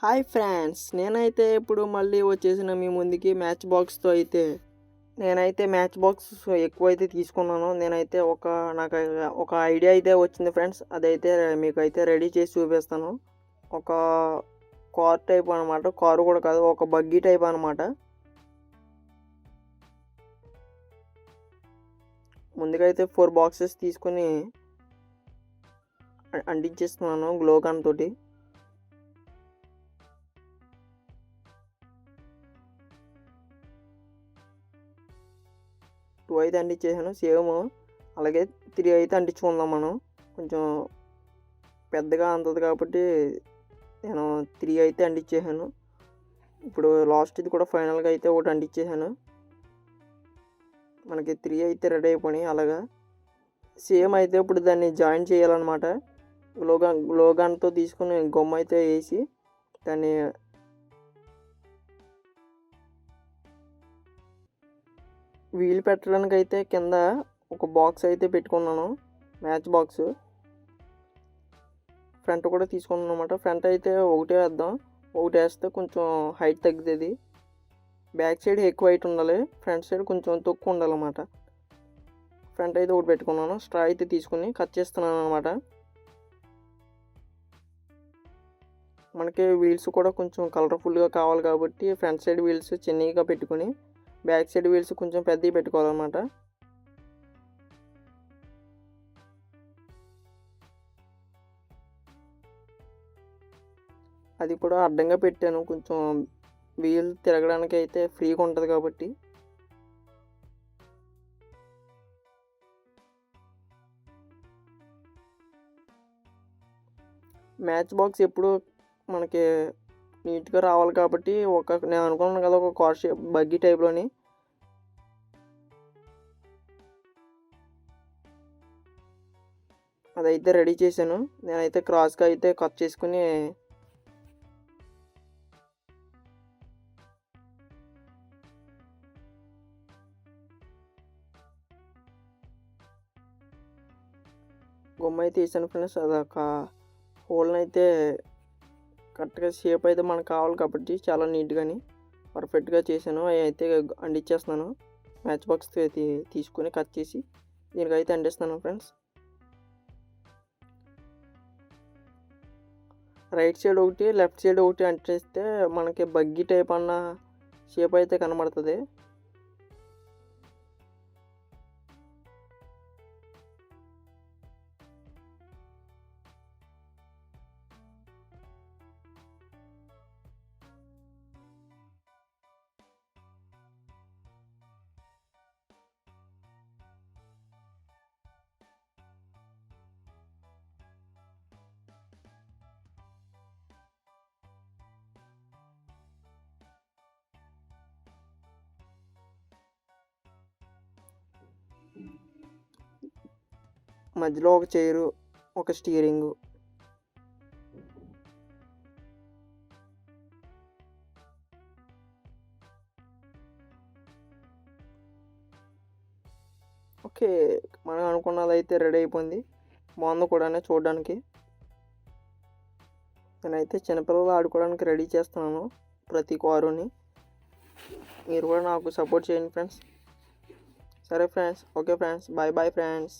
Hi friends, నేనైతే ఇప్పుడు మళ్ళీ వచ్చేసిన మీ ముందుకి మ్యాచ్ బాక్స్తో అయితే నేనైతే మ్యాచ్ బాక్స్ ఎక్కువైతే తీసుకున్నాను. నేనైతే నాకు ఒక ఐడియా అయితే వచ్చింది ఫ్రెండ్స్. అదైతే మీకు అయితే రెడీ చేసి చూపిస్తాను. ఒక కార్ టైప్ అనమాట, కారు కూడా కాదు, ఒక బగ్గీ టైప్ అనమాట. ముందుగా అయితే 4 బాక్సెస్ తీసుకుని అంటించేస్తున్నాను గ్లో గన్ తోటి. టూ అయితే అంటించేసాను సేమ్. అలాగే 3 అయితే అంటించుకుందాం మనం. కొంచెం పెద్దగా అంతది కాబట్టి నేను 3 అయితే అంటించేసాను. ఇప్పుడు లాస్ట్ ఇది కూడా ఫైనల్గా అయితే ఒకటి అంటించేసాను. మనకి 3 అయితే రెడీ అయిపోయినాయి. అలాగా సేమ్ అయితే ఇప్పుడు దాన్ని జాయిన్ చేయాలన్నమాట. గ్లోగాన్తో తీసుకుని గొమ్మ అయితే వేసి దాన్ని వీల్ పెట్టడానికి అయితే కింద ఒక బాక్స్ అయితే పెట్టుకున్నాను, మ్యాచ్ బాక్స్. ఫ్రంట్ కూడా తీసుకున్నాను అనమాట. ఫ్రంట్ అయితే ఒకటే వేద్దాం, ఒకటి వేస్తే కొంచెం హైట్ తగ్గుతుంది. బ్యాక్ సైడ్ ఎక్కువ హైట్ ఉండాలి, ఫ్రంట్ సైడ్ కొంచెం తక్కువ ఉండాలన్నమాట. ఫ్రంట్ అయితే ఒకటి పెట్టుకున్నాను. స్ట్రా అయితే తీసుకుని కట్ చేస్తున్నాను అనమాట. మనకి వీల్స్ కూడా కొంచెం కలర్ఫుల్గా కావాలి కాబట్టి ఫ్రంట్ సైడ్ వీల్స్ చిన్నగా పెట్టుకుని బ్యాక్ సైడ్ వీల్స్ కొంచెం పెద్దవి పెట్టుకోవాలన్నమాట. అది కూడా అడ్డంగా పెట్టాను, కొంచెం వీల్ తిరగడానికి అయితే ఫ్రీగా ఉంటుంది కాబట్టి. మ్యాచ్ బాక్స్ ఎప్పుడు మనకి నీట్గా రావాలి కాబట్టి నేను అనుకున్నాను కదా ఒక కార్ షేప్ బగ్గీ టైప్లోని. అదైతే రెడీ చేశాను. నేనైతే క్రాస్గా అయితే కట్ చేసుకుని గొమ్మ అయితే వేసాను ఫ్రెండ్స్. అదొక హోల్ని అయితే కరెక్ట్గా షేప్ అయితే మనకు కావాలి కాబట్టి చాలా నీట్గాని పర్ఫెక్ట్గా చేశాను. అవి అయితే అంటించేస్తున్నాను. మ్యాచ్ బాక్స్ అయితే తీసుకుని కట్ చేసి దీనికైతే అంటిస్తున్నాను ఫ్రెండ్స్. రైట్ సైడ్ ఒకటి, లెఫ్ట్ సైడ్ ఒకటి అంటిస్తే మనకి బగ్గీ టైప్ అన్న షేప్ అయితే కనబడుతుంది. మధ్యలో ఒక చైరు, ఒక స్టీరింగు. ఓకే, మనం అనుకున్నది అయితే రెడీ అయిపోయింది. బాగుంది కూడా చూడడానికి. నేనైతే చిన్నపిల్లలు ఆడుకోవడానికి రెడీ చేస్తున్నాను ప్రతి కారుని. మీరు కూడా నాకు సపోర్ట్ చేయండి ఫ్రెండ్స్. సరే friends, okay friends, bye bye friends.